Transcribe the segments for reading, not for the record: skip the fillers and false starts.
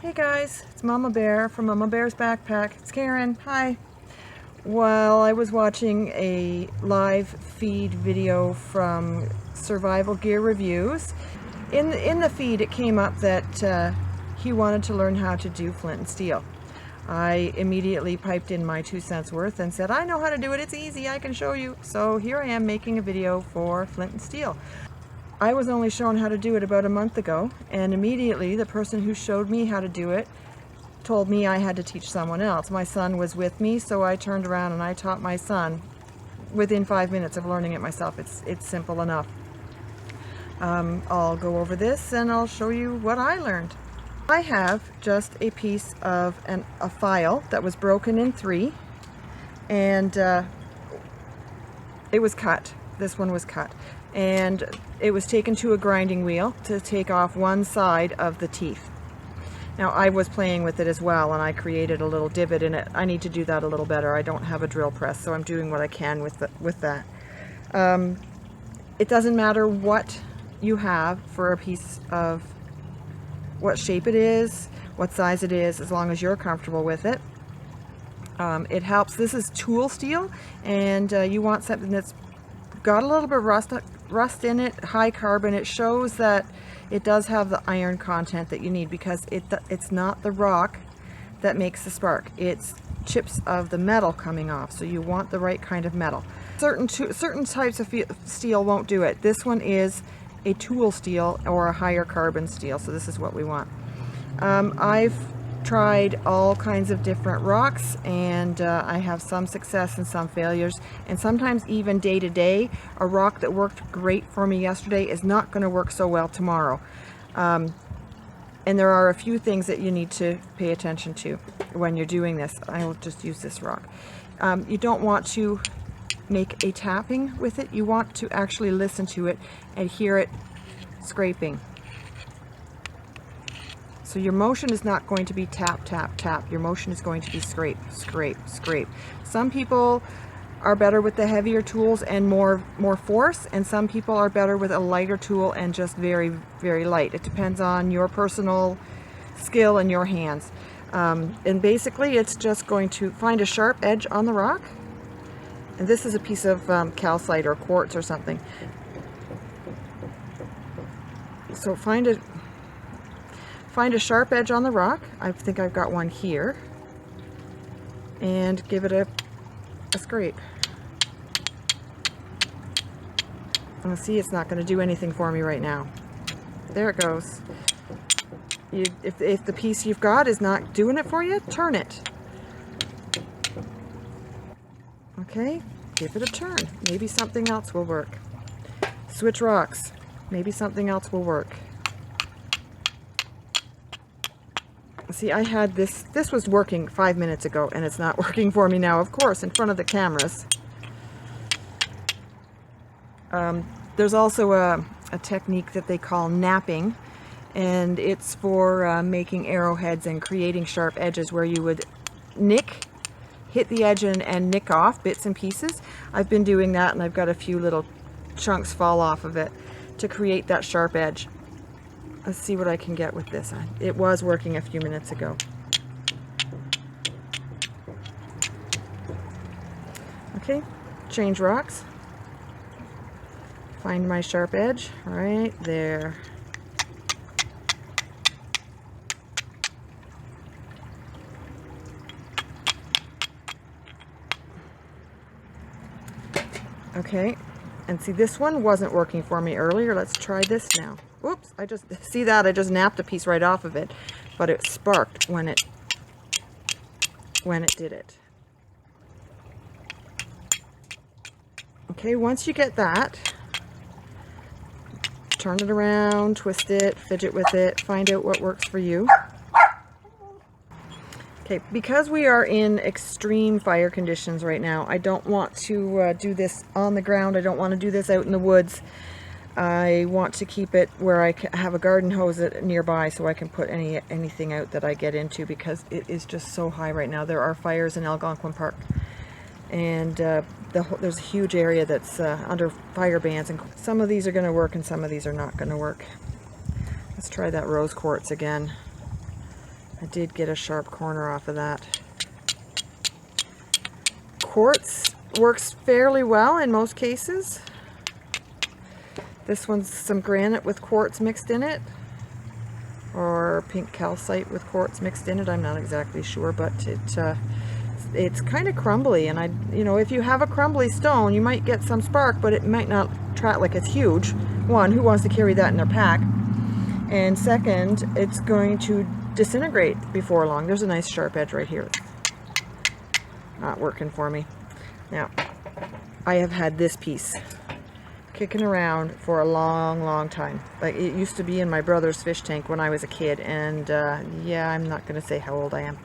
Hey guys, it's Mama Bear from Mama Bear's Backpack. It's Karen. Hi. While I was watching a live feed video from Survival Gear Reviews, in the feed it came up that he wanted to learn how to do flint and steel. I immediately piped in my 2 cents worth and said, I know how to do it, it's easy, I can show you. So here I am making a video for flint and steel. I was only shown how to do it about a month ago, and immediately the person who showed me how to do it told me I had to teach someone else. My son was with me, so I turned around and I taught my son within 5 minutes of learning it myself. It's simple enough. I'll go over this and I'll show you what I learned. I have just a piece of a file that was broken in 3, and it was cut. This one was cut, and it was taken to a grinding wheel to take off one side of the teeth. Now I was playing with it as well, and I created a little divot in it. I need to do that a little better. I don't have a drill press, so I'm doing what I can with that. It doesn't matter what you have for a piece of, what shape it is, what size it is, as long as you're comfortable with it. It helps. This is tool steel, and you want something that's got a little bit of rust in it, high carbon. It shows that it does have the iron content that you need, because it's not the rock that makes the spark, it's chips of the metal coming off. So you want the right kind of metal. Certain types of steel won't do it. This one is a tool steel or a higher carbon steel, so this is what we want. I've tried all kinds of different rocks, and I have some success and some failures, and sometimes even day to day, a rock that worked great for me yesterday is not going to work so well tomorrow. And there are a few things that you need to pay attention to when you're doing this. I will just use this rock. You don't want to make a tapping with it. You want to actually listen to it and hear it scraping. So your motion is not going to be tap, tap, tap. Your motion is going to be scrape, scrape, scrape. Some people are better with the heavier tools and more force, and some people are better with a lighter tool and just very, very light. It depends on your personal skill and your hands. And basically it's just going to find a sharp edge on the rock. And this is a piece of calcite or quartz or something. So find a sharp edge on the rock. I think I've got one here, and give it a scrape. And see, it's not going to do anything for me right now. There it goes. If the piece you've got is not doing it for you, turn it. Okay, give it a turn. Maybe something else will work. Switch rocks. Maybe something else will work. See, I had this was working 5 minutes ago, and it's not working for me now, of course, in front of the cameras. There's also a technique that they call napping, and it's for making arrowheads and creating sharp edges, where you would hit the edge and nick off bits and pieces. I've been doing that, and I've got a few little chunks fall off of it to create that sharp edge. Let's see what I can get with this. It was working a few minutes ago. Okay, change rocks. Find my sharp edge right there. Okay, and see, this one wasn't working for me earlier. Let's try this now. Oops, I just napped a piece right off of it, but it sparked when it did it. Okay, once you get that, turn it around, twist it, fidget with it, find out what works for you. Okay, because we are in extreme fire conditions right now, I don't want to do this on the ground. I don't want to do this out in the woods. I want to keep it where I can have a garden hose nearby, so I can put anything out that I get into, because it is just so high right now. There are fires in Algonquin Park, and there's a huge area that's under fire bans, and some of these are going to work and some of these are not going to work. Let's try that rose quartz again. I did get a sharp corner off of that. Quartz works fairly well in most cases. This one's some granite with quartz mixed in it, or pink calcite with quartz mixed in it. I'm not exactly sure, but it's kind of crumbly, and if you have a crumbly stone, you might get some spark, but it might not track like it's huge. One, who wants to carry that in their pack? And second, it's going to disintegrate before long. There's a nice sharp edge right here. Not working for me. Now, I have had this piece kicking around for a long time. Like, it used to be in my brother's fish tank when I was a kid, and yeah, I'm not going to say how old I am,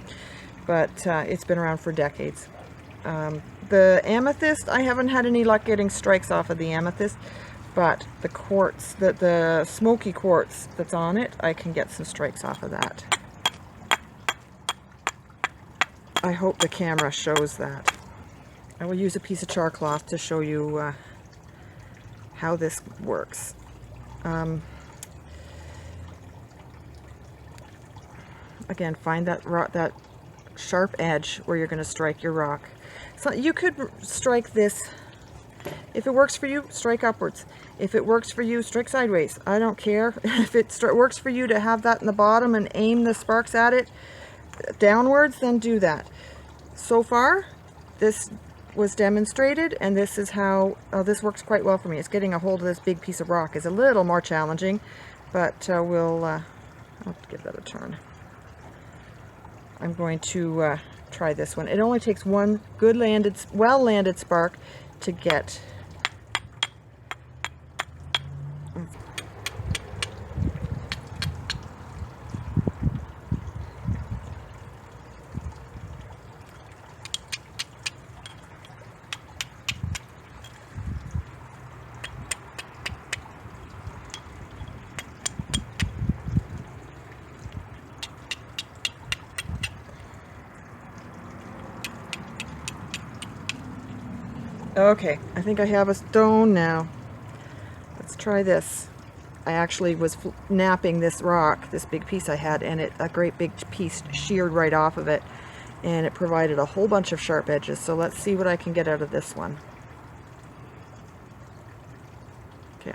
but it's been around for decades. The amethyst, I haven't had any luck getting strikes off of the amethyst, but the quartz, the smoky quartz that's on it, I can get some strikes off of that. I hope the camera shows that. I will use a piece of char cloth to show you how this works. Again, find that sharp edge where you're going to strike your rock. So you could strike this. If it works for you, strike upwards. If it works for you, strike sideways. I don't care. If it works for you to have that in the bottom and aim the sparks at it downwards, then do that. So far, this was demonstrated, and this is how this works quite well for me. It's getting a hold of this big piece of rock is a little more challenging, but I'll give that a turn. I'm going to try this one. It only takes one good well-landed spark to get. Okay, I think I have a stone now. Let's try this. I actually was napping this rock, this big piece I had, and a great big piece sheared right off of it, and it provided a whole bunch of sharp edges. So let's see what I can get out of this one. Okay,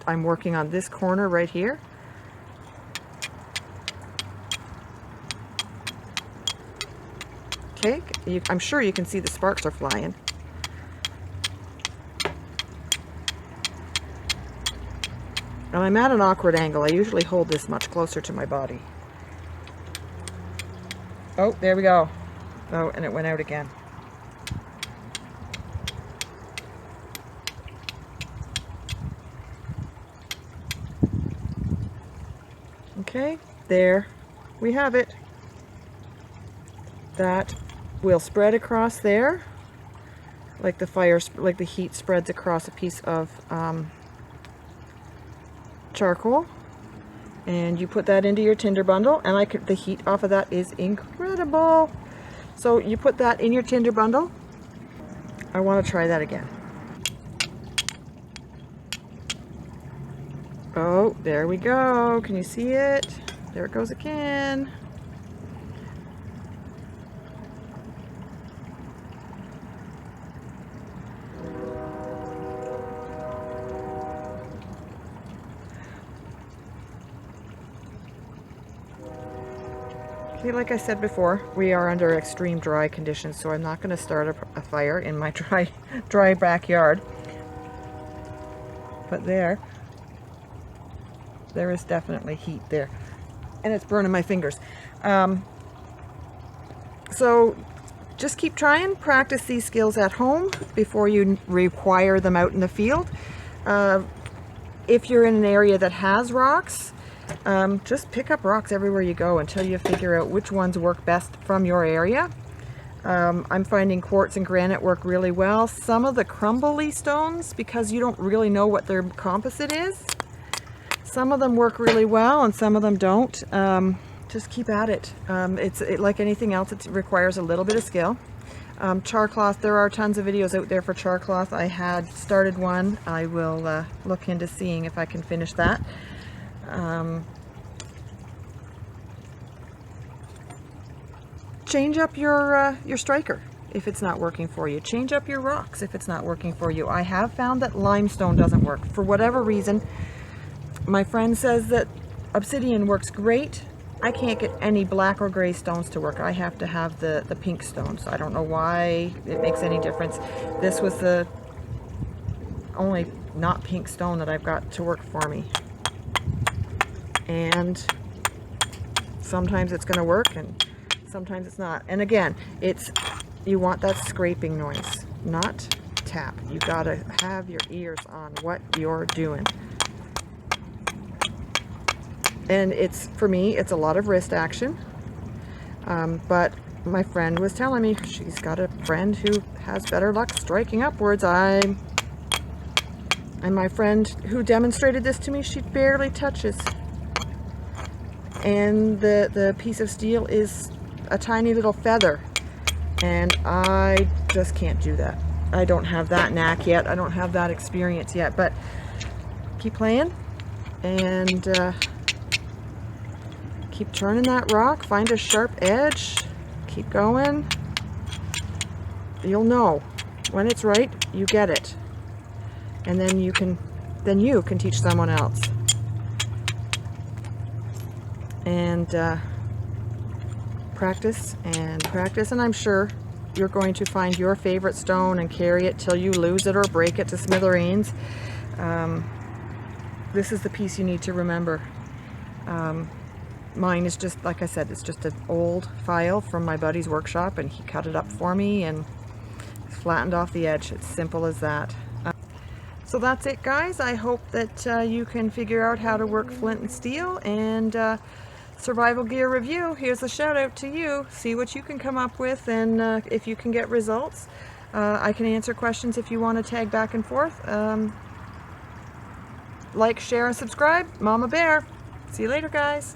I'm working on this corner right here. Okay, I'm sure you can see the sparks are flying. And I'm at an awkward angle. I usually hold this much closer to my body. Oh, there we go. Oh, and it went out again. Okay, there we have it. That will spread across there, like the heat spreads across a piece of charcoal, and you put that into your tinder bundle, and the heat off of that is incredible. So you put that in your tinder bundle. I want to try that again. Oh, there we go. Can you see it? There it goes again. Okay, like I said before, we are under extreme dry conditions, so I'm not going to start a fire in my dry backyard. But there is definitely heat there, and it's burning my fingers. So just keep trying, practice these skills at home before you require them out in the field. If you're in an area that has rocks, just pick up rocks everywhere you go until you figure out which ones work best from your area. I'm finding quartz and granite work really well. Some of the crumbly stones, because you don't really know what their composite is, some of them work really well and some of them don't. Just keep at it. Like anything else, it requires a little bit of skill. Char cloth, there are tons of videos out there for char cloth. I had started one. I will look into seeing if I can finish that. change up your striker if it's not working for you. Change up your rocks if it's not working for you. I have found that limestone doesn't work for whatever reason. My friend says that obsidian works great. I can't get any black or gray stones to work. I have to have the pink stones. I don't know why it makes any difference. This was the only not pink stone that I've got to work for me. And sometimes it's going to work and sometimes it's not. And again, you want that scraping noise, not tap. You gotta have your ears on what you're doing. And for me, it's a lot of wrist action. But my friend was telling me she's got a friend who has better luck striking upwards. And my friend who demonstrated this to me, she barely touches. And the piece of steel is a tiny little feather. And I just can't do that. I don't have that knack yet. I don't have that experience yet. But keep playing and keep turning that rock. Find a sharp edge. Keep going. You'll know when it's right. You get it, and then you can teach someone else. And practice and practice, and I'm sure you're going to find your favorite stone and carry it till you lose it or break it to smithereens. This is the piece you need to remember. Mine is just, like I said, it's just an old file from my buddy's workshop, and he cut it up for me and flattened off the edge. It's simple as that. So that's it, guys. I hope that you can figure out how to work flint and steel. And survival gear review, here's a shout out to you. See what you can come up with, and if you can get results. I can answer questions if you want to tag back and forth. Like, share, and subscribe. Mama Bear. See you later, guys.